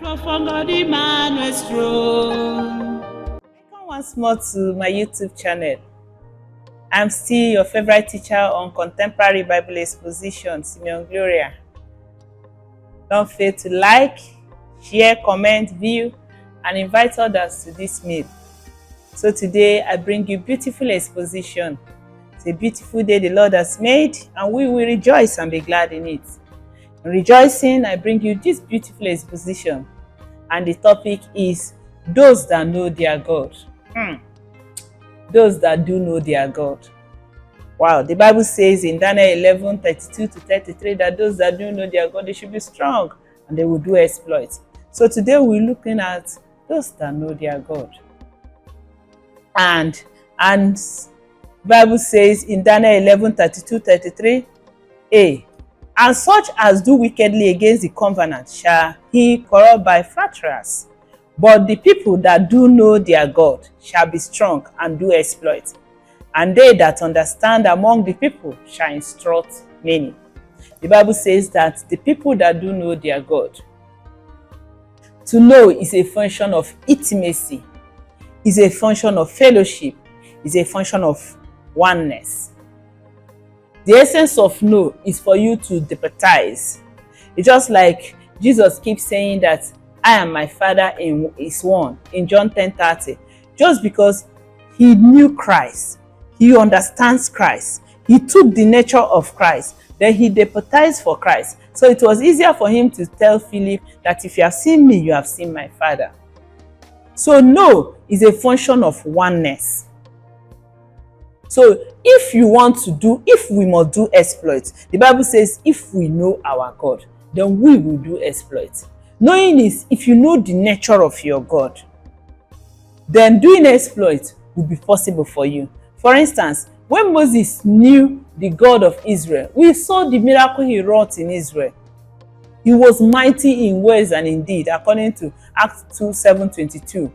Welcome once more to my YouTube channel. I'm still your favorite teacher on contemporary Bible exposition, Simeon Gloria. Don't fail to like, share, comment, view, and invite others to this meal. So today I bring you beautiful exposition. It's a beautiful day the Lord has made, and we will rejoice and be glad in it. In rejoicing, I bring you this beautiful exposition, and the topic is those that know their God. Those that do know their God. Wow, the Bible says in Daniel 11:32-33 that those that do know their God, they should be strong and they will do exploits. So today we're looking at those that know their God. And Bible says in Daniel 11:32-33, and such as do wickedly against the covenant shall he corrupt by flatteries. But the people that do know their God shall be strong and do exploits. And they that understand among the people shall instruct many. The Bible says that the people that do know their God, to know is a function of intimacy, is a function of fellowship, is a function of oneness. The essence of know is for you to deputize. It's just like Jesus keeps saying that I and my Father is one in John 10:30. Just because he knew Christ, he understands Christ, he took the nature of Christ, then he deputized for Christ. So it was easier for him to tell Philip that if you have seen me, you have seen my Father. So know is a function of oneness. So if we must do exploits, the Bible says if we know our God, then we will do exploits. Knowing is if you know the nature of your God, then doing exploits will be possible for you. For instance, when Moses knew the God of Israel, we saw the miracle he wrought in Israel. He was mighty in words and in deed, according to Acts 2:7-22.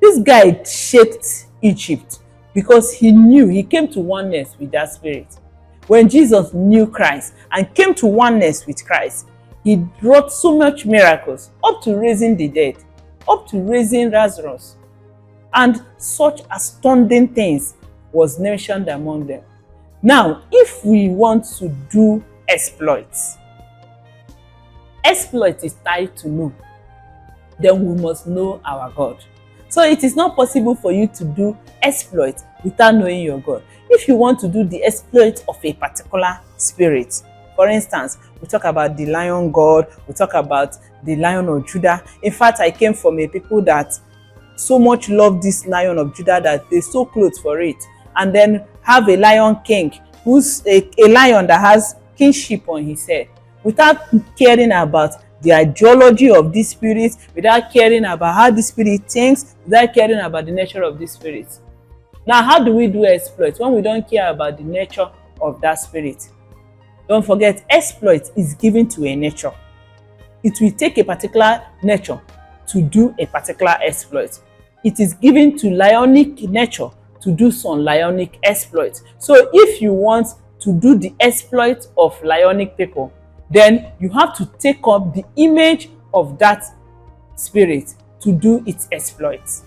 This guy shaped Egypt because he came to oneness with that spirit. When Jesus knew Christ and came to oneness with Christ, he brought so much miracles, up to raising the dead, up to raising Lazarus. And such astounding things was mentioned among them. Now, if we want to do exploits, exploit is tied to know, then we must know our God. So it is not possible for you to do exploit without knowing your God. If you want to do the exploit of a particular spirit, for instance, we talk about the lion God, we talk about the Lion of Judah. In fact, I came from a people that so much love this Lion of Judah that they sew clothes for it, and then have a lion king who's a lion that has kingship on his head, without caring about the ideology of this spirit, without caring about how the spirit thinks, without caring about the nature of this spirit. Now, how do we do exploits when we don't care about the nature of that spirit? Don't forget, exploit is given to a nature. It will take a particular nature to do a particular exploit. It is given to lionic nature to do some lionic exploits. So if you want to do the exploit of lionic people, then you have to take up the image of that spirit to do its exploits.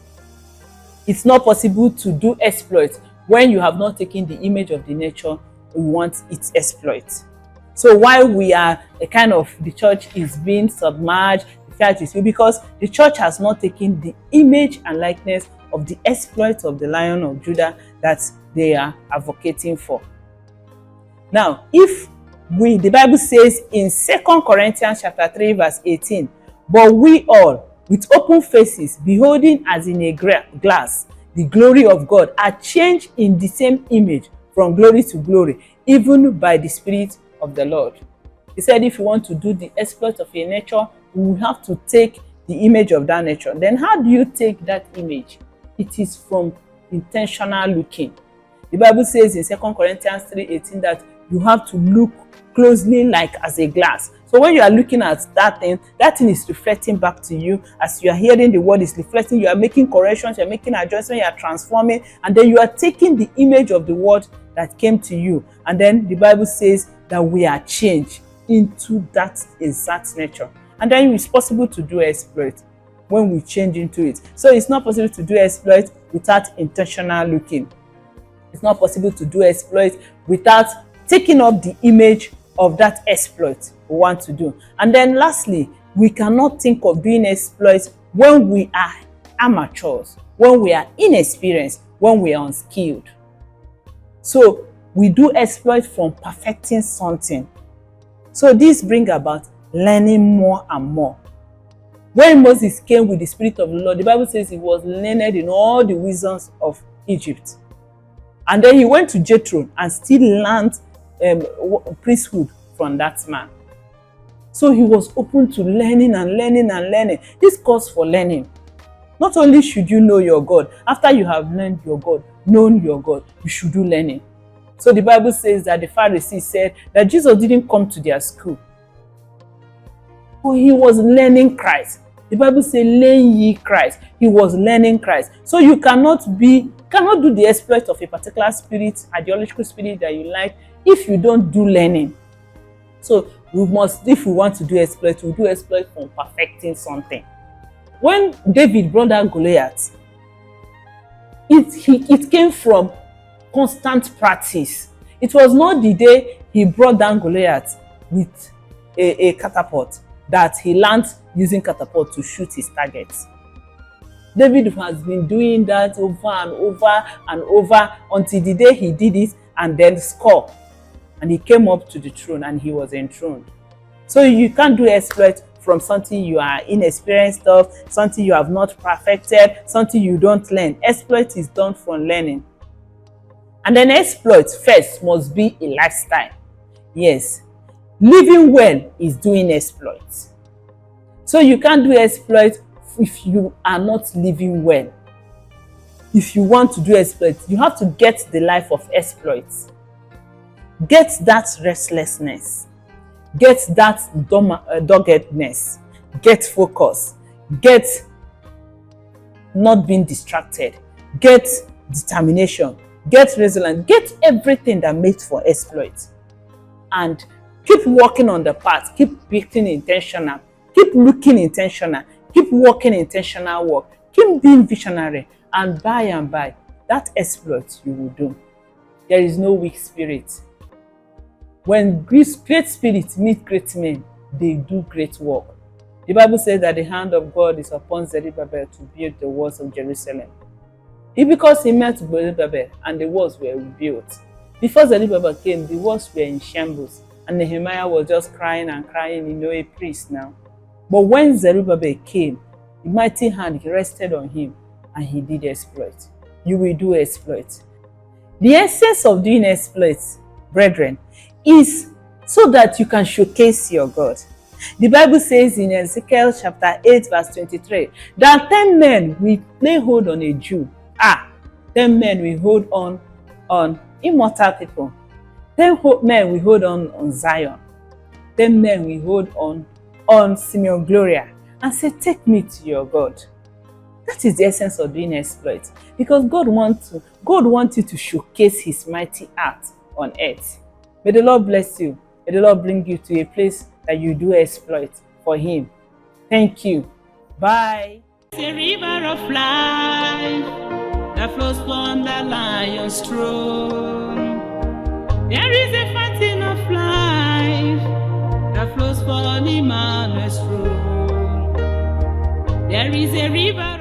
It's not possible to do exploits when you have not taken the image of the nature we want its exploits. So why we are the church is being submerged, the fact is because the church has not taken the image and likeness of the exploits of the Lion of Judah that they are advocating for. Now, the Bible says in 2 Corinthians chapter 3 verse 18, but we all with open faces, beholding as in a glass the glory of God, are changed in the same image from glory to glory, even by the Spirit of the Lord. He said if you want to do the exploit of a nature, you have to take the image of that nature. Then how do you take that image? It is from intentional looking. The Bible says in 2 Corinthians 3:18 that you have to look closely like as a glass. So when you are looking at that thing is reflecting back to you. As you are hearing the word, is reflecting. You are making corrections, you are making adjustments, you are transforming, and then you are taking the image of the word that came to you. And then the Bible says that we are changed into that exact nature. And then it's possible to do exploit when we change into it. So it's not possible to do exploit without intentional looking. It's not possible to do exploit without taking up the image of that exploit we want to do. And then lastly, we cannot think of doing exploit when we are amateurs, when we are inexperienced, when we are unskilled. So we do exploit from perfecting something. So this brings about learning more and more. When Moses came with the Spirit of the Lord, the Bible says he was learned in all the wisdoms of Egypt. And then he went to Jethro and still learned priesthood from that man. So he was open to learning and learning and learning. This calls for learning. Not only should you know your God, after you have learned your God, known your God, you should do learning. So the Bible says that the Pharisees said that Jesus didn't come to their school, but he was learning Christ. The Bible says, learn ye Christ. He was learning Christ. So you cannot do the exploit of a particular spirit, ideological spirit that you like, if you don't do learning. So we must, if we want to do exploit, we do exploit from perfecting something. When David brought down Goliath, it came from constant practice. It was not the day he brought down Goliath with a catapult that he learned using catapult to shoot his targets. David has been doing that over and over and over until the day he did it and then score. And he came up to the throne and he was enthroned. So you can't do exploit from something you are inexperienced of, something you have not perfected, something you don't learn. Exploit is done from learning. And then exploit first must be a lifestyle. Yes, living well is doing exploit. So you can't do exploit if you are not living well. If you want to do exploit, you have to get the life of exploits. Get that restlessness. Get that doggedness. Get focus. Get not being distracted. Get determination. Get resilience. Get everything that makes for exploit. And keep working on the path. Keep being intentional. Keep looking intentional. Keep working intentional work. Keep being visionary. And by, that exploit you will do. There is no weak spirit. When great spirits meet great men, they do great work. The Bible says that the hand of God is upon Zerubbabel to build the walls of Jerusalem. It's because he met Zerubbabel and the walls were rebuilt. Before Zerubbabel came, the walls were in shambles and Nehemiah was just crying and crying, a priest now. But when Zerubbabel came, the mighty hand rested on him and he did exploit. You will do exploit. The essence of doing exploits, brethren, is so that you can showcase your God. The Bible says in Ezekiel chapter 8 verse 23 that 10 men will lay hold on a Jew. 10 men will hold on immortal people. 10 men will hold on Zion. 10 men will hold on Simeon Gloria and say, take me to your God. That is the essence of doing exploit. Because God wants you to showcase his mighty act on earth. May the Lord bless you. May the Lord bring you to a place that you do exploit for him. Thank you. Bye. It's a river of life that flows from the lion's throne. There is a fountain of life that flows from Emmanuel's throne. There is a river